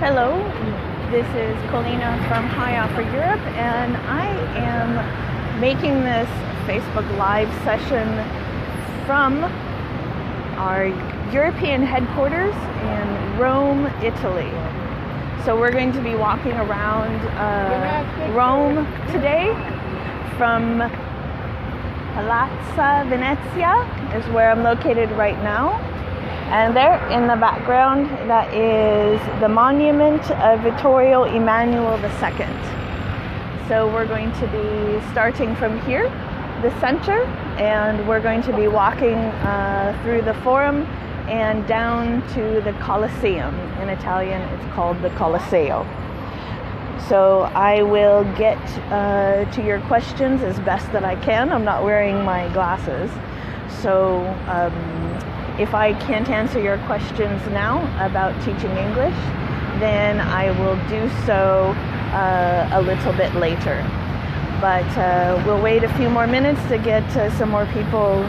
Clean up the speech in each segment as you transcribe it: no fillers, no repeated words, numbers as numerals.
Hello, this is Colina from Hioffer, Europe, and I am making this Facebook Live session from our European headquarters in Rome, Italy. So we're going to be walking around Rome today from Palazzo Venezia is where I'm located right now. And there in the background, that is the monument of Vittorio Emanuele II. So we're going to be starting from here, the center, and we're going to be walking through the Forum and down to the Colosseum. In Italian, it's called the Colosseo. So I will get to your questions as best that I can. I'm not wearing my glasses. So if I can't answer your questions now about teaching English, then I will do so a little bit later. But we'll wait a few more minutes to get some more people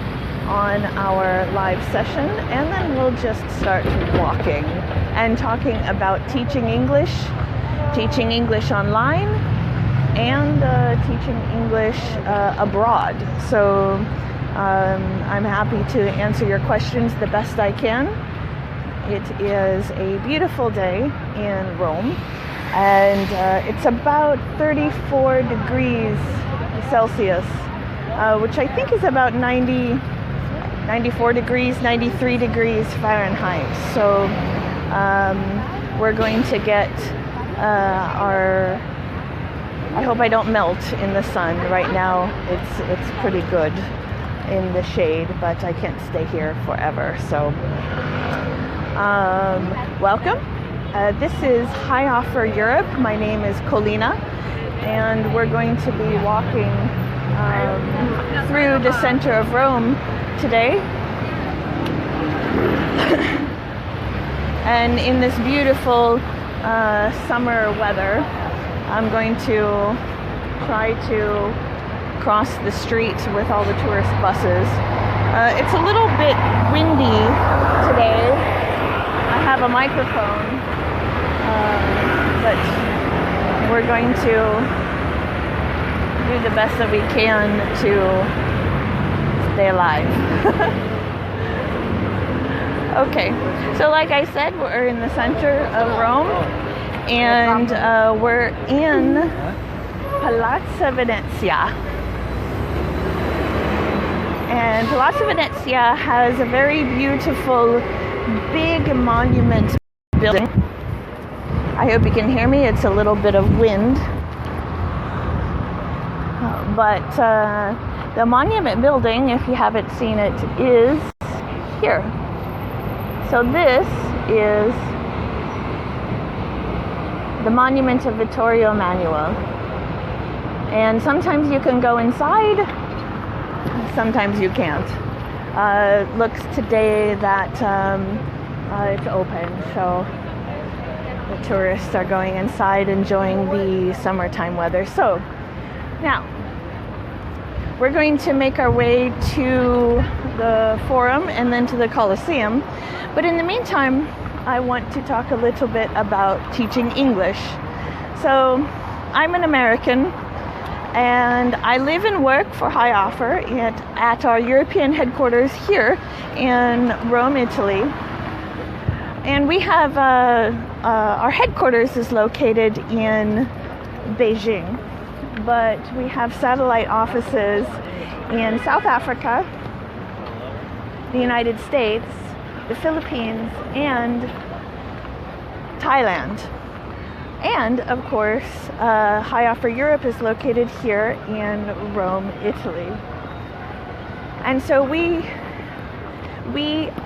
on our live session, and then we'll just start walking and talking about teaching English online, and teaching English abroad. So I'm happy to answer your questions the best I can. It is a beautiful day in Rome, and it's about 34 degrees Celsius, which I think is about 94 degrees, 93 degrees Fahrenheit. So we're going to get I hope I don't melt in the sun. Right now it's pretty good in the shade, but I can't stay here forever. So welcome. This is Hioffer, Europe. My name is Colina, and we're going to be walking through the center of Rome today. And in this beautiful summer weather, I'm going to try to cross the street with all the tourist buses. It's a little bit windy today. I have a microphone, but we're going to do the best that we can to stay alive. Okay, so like I said, we're in the center of Rome, and we're in Palazzo Venezia. And Palazzo Venezia has a very beautiful, big monument building. I hope you can hear me. It's a little bit of wind. But the monument building, if you haven't seen it, is here. So this is the monument of Vittorio Emanuele. And sometimes you can go inside, sometimes you can't. Looks today that it's open, so the tourists are going inside enjoying the summertime weather. So now we're going to make our way to the Forum and then to the Colosseum. But in the meantime, I want to talk a little bit about teaching English. So I'm an American, and I live and work for Hioffer at our European headquarters here in Rome, Italy. And we have our headquarters is located in Beijing, but we have satellite offices in South Africa, the United States, the Philippines, and Thailand. And of course, Hioffer Europe is located here in Rome, Italy. And so we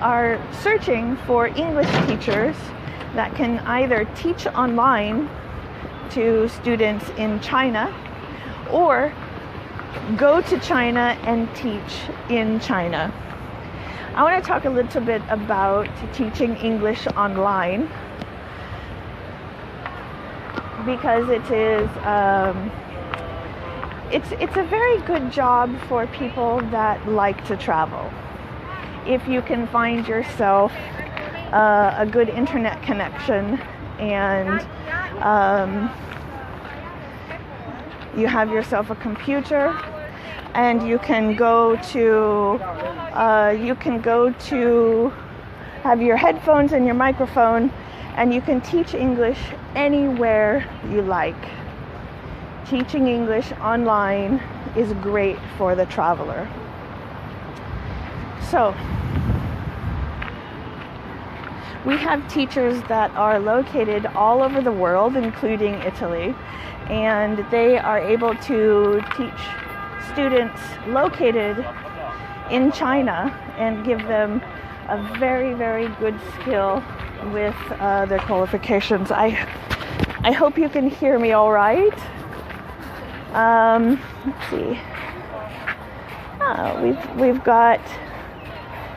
are searching for English teachers that can either teach online to students in China or go to China and teach in China. I want to talk a little bit about teaching English online, because it is it's a very good job for people that like to travel. If you can find yourself a good internet connection and you have yourself a computer, and you can go to have your headphones and your microphone, and you can teach English anywhere you like. Teaching English online is great for the traveler. So, we have teachers that are located all over the world, including Italy, and they are able to teach students located in China and give them a very, very good skill with their qualifications. I hope you can hear me all right. Let's see. We've got,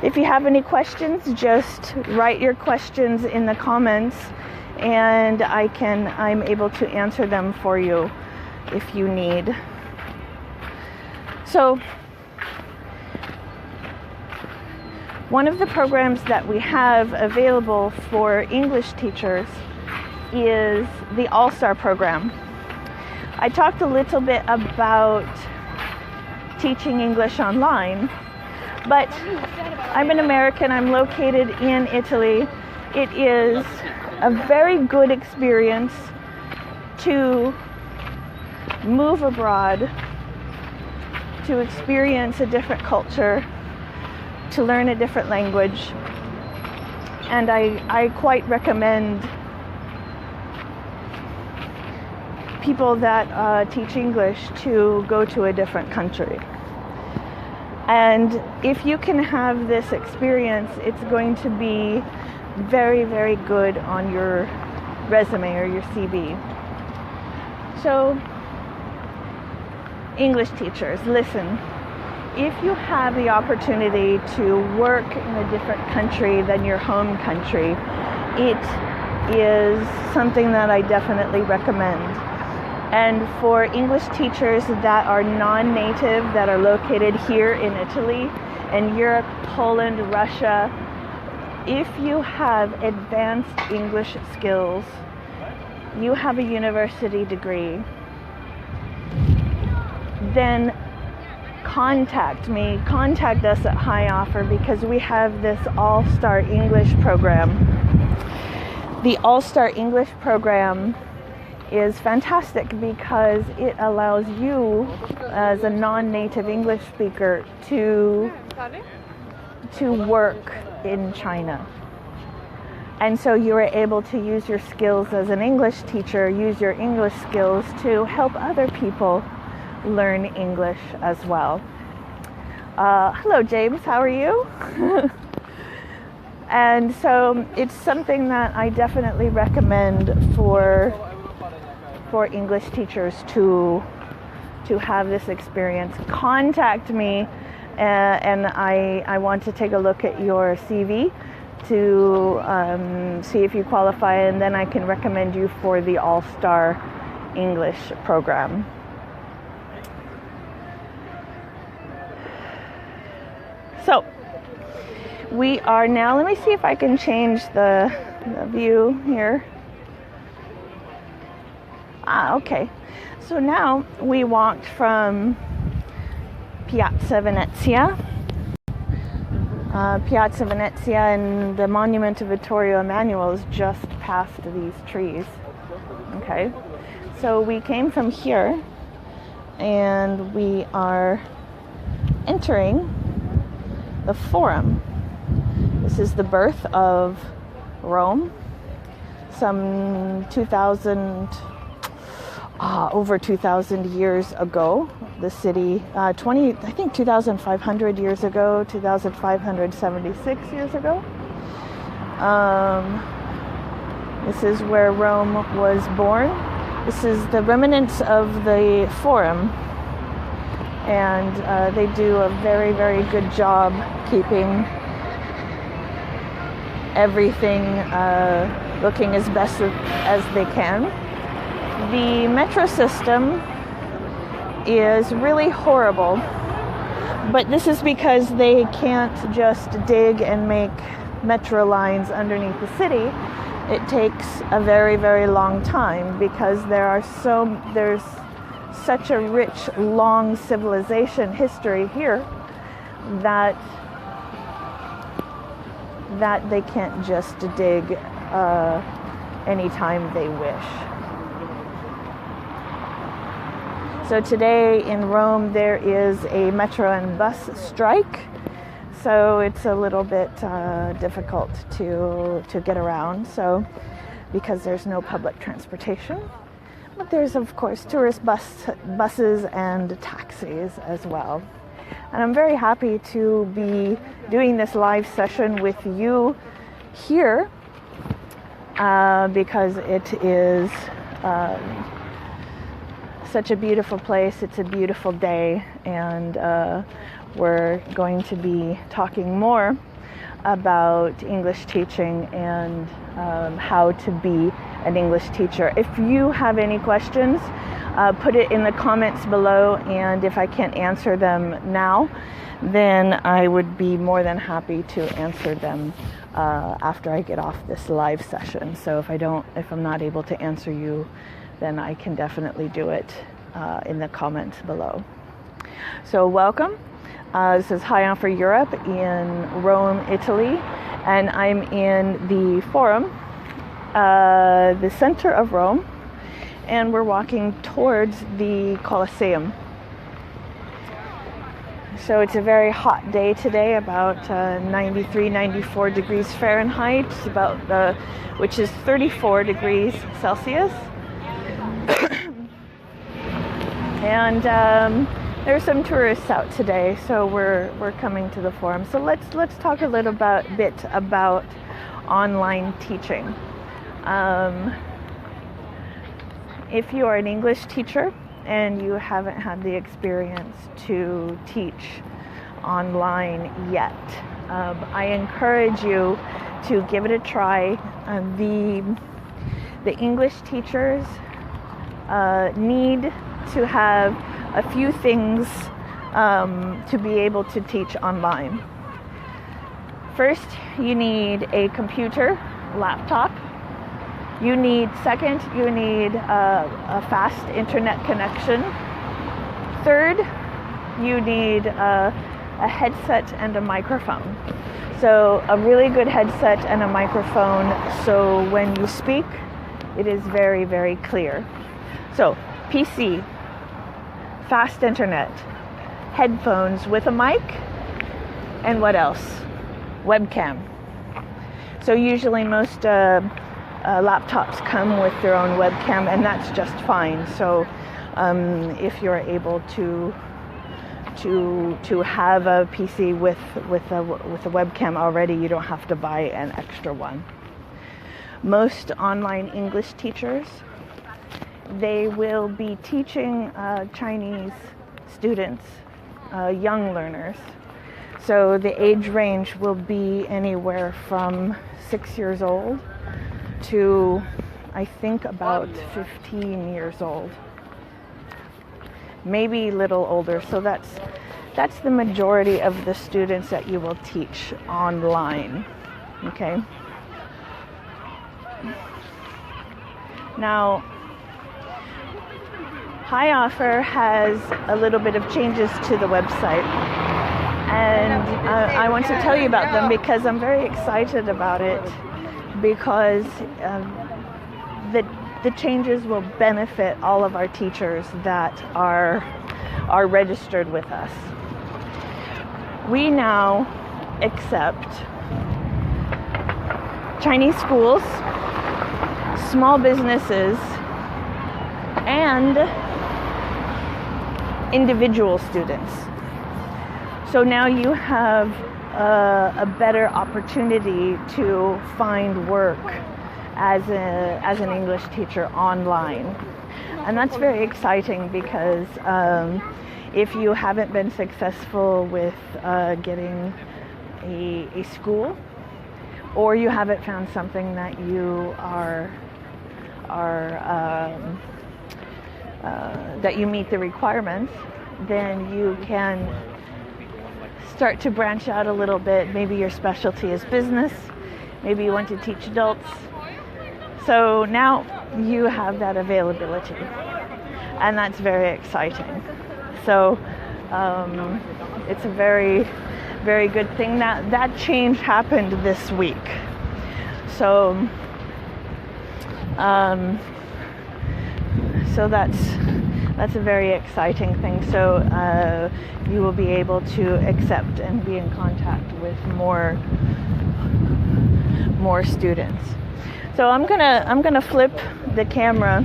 if you have any questions, just write your questions in the comments, and I'm able to answer them for you if you need. So, one of the programs that we have available for English teachers is the All-Star program. I talked a little bit about teaching English online, but I'm an American, I'm located in Italy. It is a very good experience to move abroad, to experience a different culture, to learn a different language, and I quite recommend people that teach English to go to a different country. And if you can have this experience, it's going to be very, very good on your resume or your CV. So, English teachers, listen. If you have the opportunity to work in a different country than your home country, it is something that I definitely recommend. And for English teachers that are non-native, that are located here in Italy and Europe, Poland, Russia, if you have advanced English skills, you have a university degree, then contact us at Hioffer, because we have this All-Star English program. The All-Star English program is fantastic because it allows you as a non-native English speaker to work in China. And so you are able to use your skills as an English teacher, use your English skills to help other people learn English as well. Hello, James, how are you? And so it's something that I definitely recommend for English teachers to have this experience. Contact me, and I want to take a look at your CV to see if you qualify, and then I can recommend you for the All-Star English program. So we are now, let me see if I can change the view here. Okay. So now we walked from Piazza Venezia. Piazza Venezia, and the monument to Vittorio Emanuele is just past these trees. Okay. So we came from here, and we are entering the Forum. This is the birth of Rome, some over 2,000 years ago. The city, 2,500 years ago, 2,576 years ago. This is where Rome was born. This is the remnants of the Forum. And they do a very, very good job keeping everything looking as best as they can. The metro system is really horrible, but this is because they can't just dig and make metro lines underneath the city. it takes a very, very long time because there's such a rich, long civilization history here that they can't just dig anytime they wish. So today in Rome there is a metro and bus strike, so it's a little bit difficult to get around, so because there's no public transportation. But there's of course tourist buses and taxis as well. And I'm very happy to be doing this live session with you here because it is such a beautiful place. It's a beautiful day, and we're going to be talking more about English teaching and how to be an English teacher. If you have any questions, put it in the comments below, and if I can't answer them now, then I would be more than happy to answer them after I get off this live session. So if I'm not able to answer you, then I can definitely do it in the comments below. So welcome. This is Hioffer Europe in Rome, Italy, and I'm in the Forum, the center of Rome, and we're walking towards the Colosseum. So it's a very hot day today, about 93, 94 degrees Fahrenheit, which is 34 degrees Celsius. And there's some tourists out today, so we're coming to the Forum. So let's talk a little bit about online teaching. If you are an English teacher and you haven't had the experience to teach online yet, I encourage you to give it a try. The English teachers need to have a few things to be able to teach online. First, you need a computer, laptop. You need a fast internet connection. Third, you need a headset and a microphone. So a really good headset and a microphone, so when you speak, it is very, very clear. So PC, fast internet, headphones with a mic, and what else? Webcam. So usually most laptops come with their own webcam, and that's just fine. So if you're able to have a PC with a webcam already, you don't have to buy an extra one. Most online English teachers, they will be teaching Chinese students, young learners. So the age range will be anywhere from 6 years old to, I think, about 15 years old. Maybe a little older. So that's the majority of the students that you will teach online. Okay? Now, Hioffer has a little bit of changes to the website, and I want to tell you about them because I'm very excited about it, because the changes will benefit all of our teachers that are registered with us. We now accept Chinese schools, small businesses, and individual students. So now you have a better opportunity to find work as an English teacher online. And that's very exciting because if you haven't been successful with getting a school, or you haven't found something that you that you meet the requirements, then you can start to branch out a little bit. Maybe your specialty is business. Maybe you want to teach adults. So now you have that availability, and that's very exciting. So it's a very, very good thing that change happened this week. So so that's a very exciting thing. So you will be able to accept and be in contact with more students. So I'm gonna flip the camera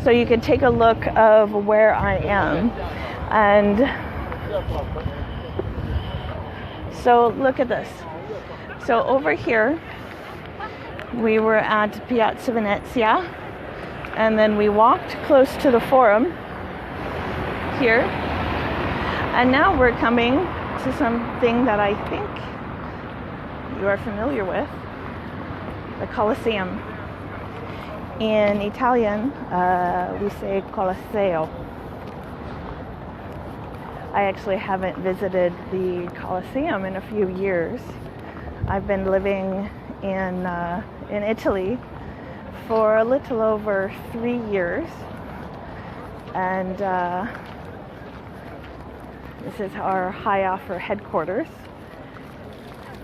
so you can take a look of where I am. And so look at this. So over here we were at Piazza Venezia, and then we walked close to the Forum here, and now we're coming to something that I think you are familiar with, the Colosseum. In Italian, we say Colosseo. I actually haven't visited the Colosseum in a few years. I've been living in Italy for a little over 3 years, and this is our Hioffer headquarters.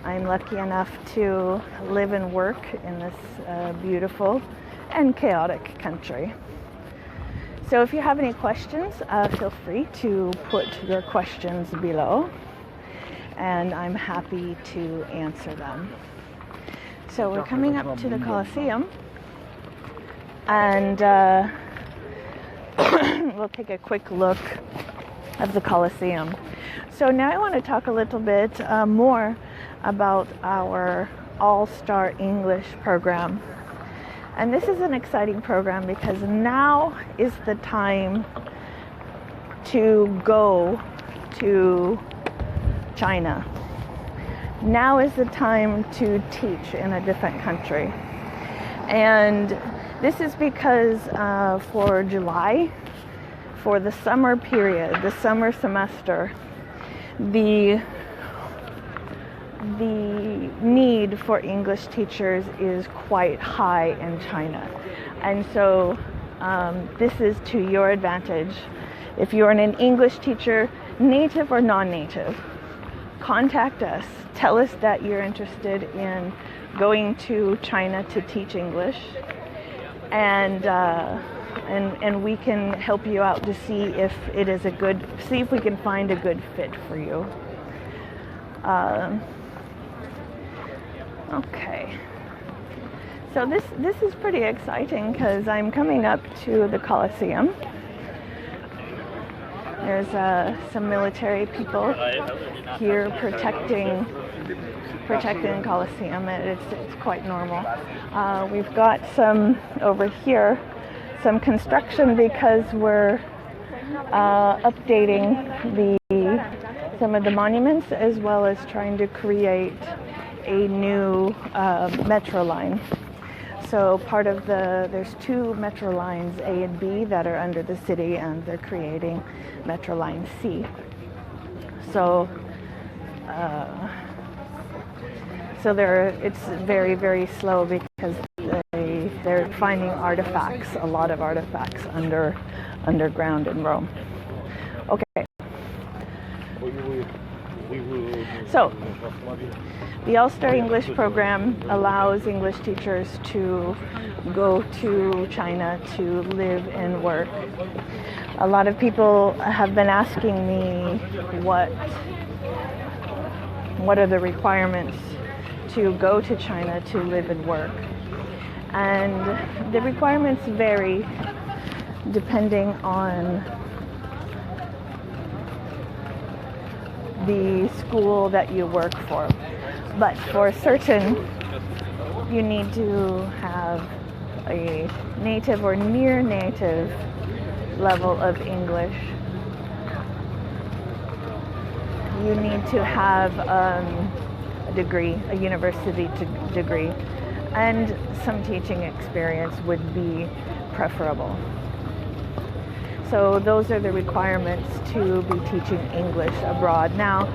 I'm lucky enough to live and work in this beautiful and chaotic country. So if you have any questions, feel free to put your questions below, and I'm happy to answer them. So we're coming up to the Colosseum, and we'll take a quick look of the Colosseum. So now I want to talk a little bit more about our All-Star English program. And this is an exciting program because now is the time to go to China. Now is the time to teach in a different country. And this is because for July, for the summer period, the summer semester, the need for English teachers is quite high in China. And so this is to your advantage. If you're an English teacher, native or non-native, contact us. Tell us that you're interested in going to China to teach English, and we can help you out to see if it is see if we can find a good fit for you. Okay, so this is pretty exciting because I'm coming up to the Colosseum. There's some military people here protecting the Colosseum, and it's quite normal. We've got some over here, some construction because we're updating some of the monuments, as well as trying to create a new metro line. So there's 2 metro lines, A and B, that are under the city, and they're creating Metro Line C. So it's very, very slow because they're finding artifacts, a lot of artifacts underground in Rome. Okay. So the All-Star English program allows English teachers to go to China to live and work. A lot of people have been asking me what are the requirements to go to China to live and work. And the requirements vary depending on the school that you work for. But for certain, you need to have a native or near native level of English. You need to have a degree, a university degree, and some teaching experience would be preferable. So those are the requirements to be teaching English abroad. Now,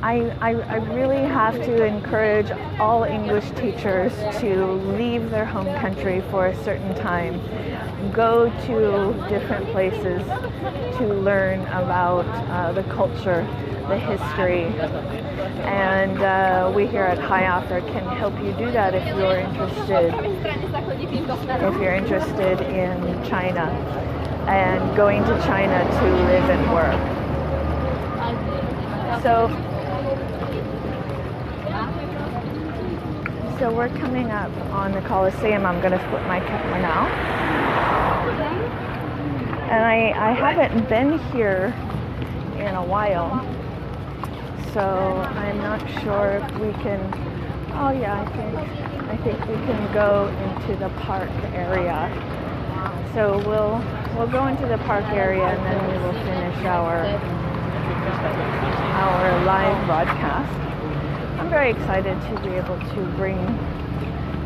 I really have to encourage all English teachers to leave their home country for a certain time, go to different places to learn about the culture, the history, and we here at Hioffer can help you do that if you're interested in China and going to China to live and work. So we're coming up on the Colosseum. I'm going to flip my camera now. And I haven't been here in a while, so I'm not sure if we can, oh yeah, I think we can go into the park area. So we'll go into the park area and then we will finish our live broadcast. I'm very excited to be able to bring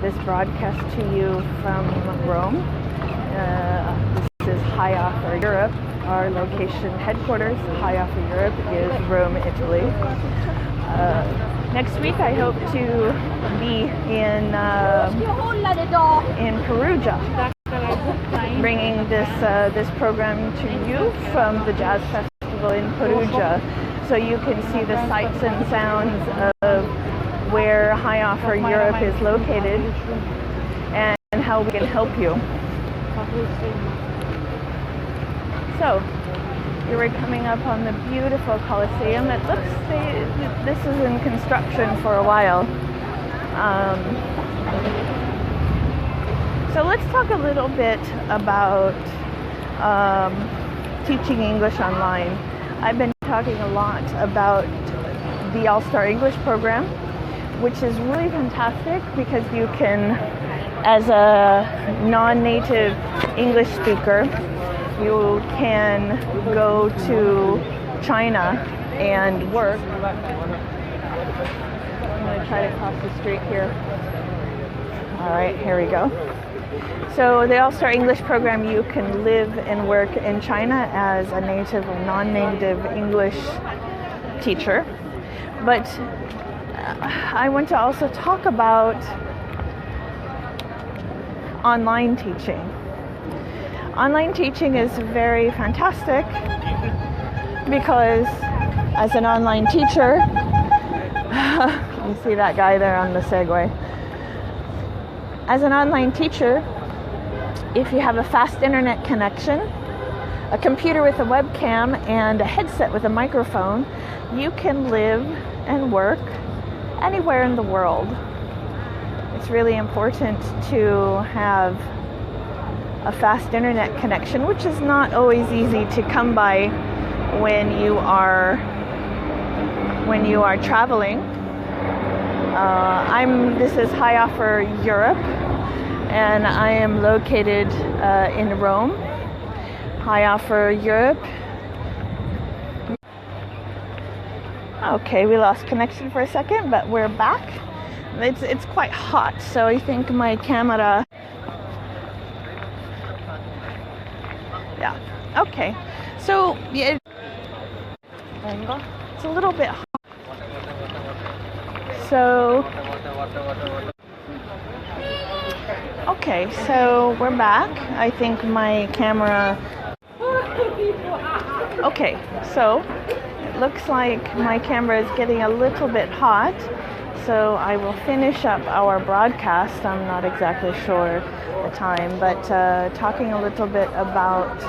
this broadcast to you from Rome. This is Hioffer Europe. Our location headquarters, Hioffer Europe, is Rome, Italy. Next week I hope to be in Perugia, bringing this program to you from the Jazz Festival in Perugia, so you can see the sights and sounds of where Hioffer Europe is located and how we can help you. So, we were coming up on the beautiful Colosseum. It looks this is in construction for a while. So let's talk a little bit about teaching English online. I've been talking a lot about the All-Star English program, which is really fantastic because you can, as a non-native English speaker, you can go to China and work. I'm going to try to cross the street here. All right, here we go. So the All-Star English program, you can live and work in China as a native or non-native English teacher. But I want to also talk about online teaching. Online teaching is very fantastic because as an online teacher, you see that guy there on the Segway. As an online teacher, if you have a fast internet connection, a computer with a webcam, and a headset with a microphone, you can live and work anywhere in the world. It's really important to have a fast internet connection, which is not always easy to come by when you are traveling. This is Hioffer Europe, and I am located in Rome. Hioffer Europe. Okay, we lost connection for a second, but we're back. It's quite hot, so I think my camera. Yeah. Okay. So yeah, it's a little bit hot. So. Okay, so we're back. I think my camera. Okay, so it looks like my camera is getting a little bit hot. So I will finish up our broadcast. I'm not exactly sure the time, but talking a little bit about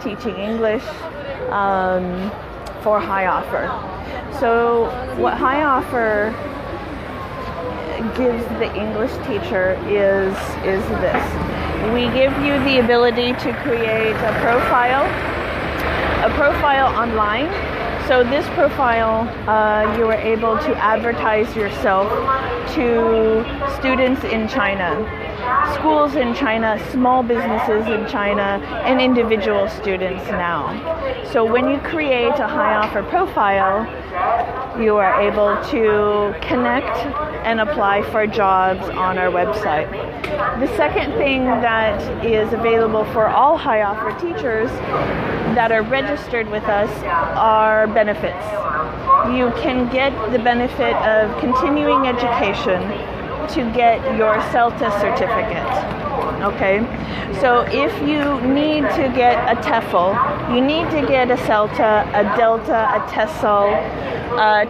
teaching English for Hioffer. So what Hioffer gives the English teacher is this. We give you the ability to create a profile online. So this profile, you are able to advertise yourself to students in China, schools in China, small businesses in China, and individual students now. So when you create a Hioffer profile, you are able to connect and apply for jobs on our website. The second thing that is available for all Hioffer teachers that are registered with us are benefits. you can get the benefit of continuing education to get your CELTA certificate. Okay, so if you need to get a TEFL, you need to get a CELTA, a DELTA, a TESOL,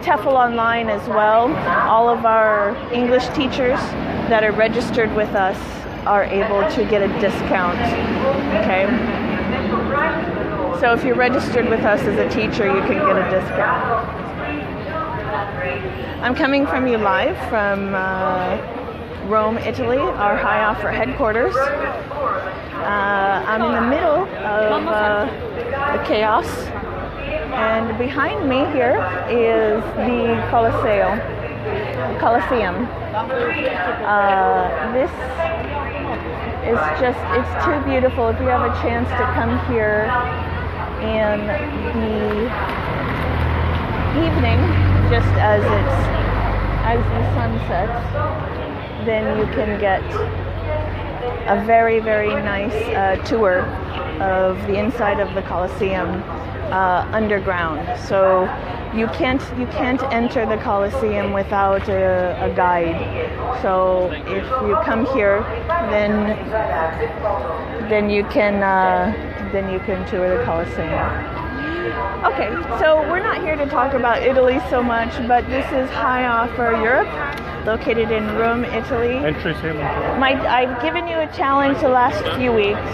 TEFL online as well. All of our English teachers that are registered with us are able to get a discount. Okay, so if you're registered with us as a teacher, you can get a discount. I'm coming from you live from Rome, Italy, our Hioffer headquarters. I'm in the middle of the chaos, and behind me here is the Colosseum. This is just, it's too beautiful. If you have a chance to come here in the evening, just as the sun sets, then you can get a very, very nice tour of the inside of the Colosseum underground. So you can't enter the Colosseum without a guide. So if you come here, then you can tour the Colosseum. Okay, so we're not here to talk about Italy so much, but this is Hioffer Europe, located in Rome, Italy. I've given you a challenge the last few weeks,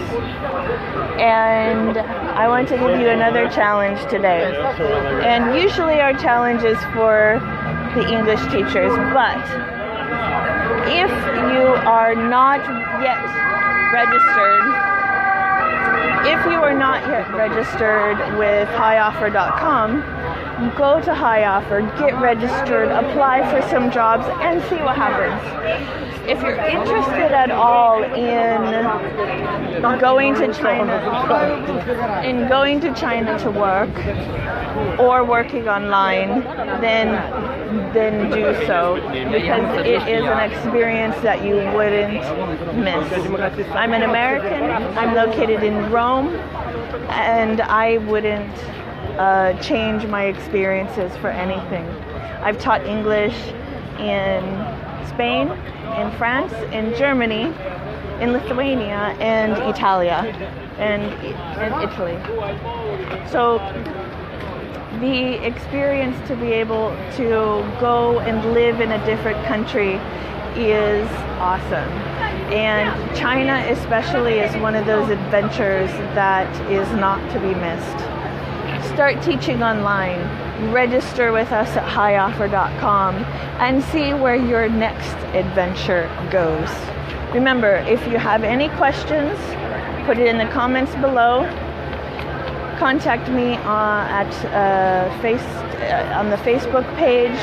and I want to give you another challenge today. And usually our challenge is for the English teachers, but if you are not yet registered, with hioffer.com, go to Hioffer, get registered, apply for some jobs, and see what happens. If you're interested at all in going to China to work or working online, then do so, because it is an experience that you wouldn't miss. I'm an American. I'm located in Rome, and I wouldn't change my experiences for anything. I've taught English in Spain, in France, in Germany, in Lithuania, and Italia, and Italy. So the experience to be able to go and live in a different country is awesome. And China especially is one of those adventures that is not to be missed. Start teaching online. Register with us at hioffer.com and see where your next adventure goes. Remember, if you have any questions, put it in the comments below. Contact me on the Facebook page,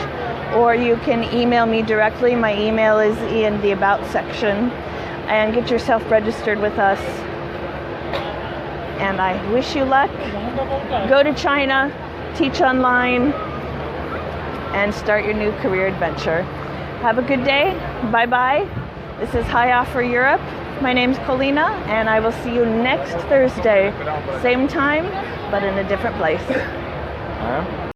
or you can email me directly. My email is in the About section, and get yourself registered with us. And I wish you luck. Go to China, teach online, and start your new career adventure. Have a good day. Bye-bye. This is Hioffer Europe. My name's Colina, and I will see you next Thursday. Same time, but in a different place.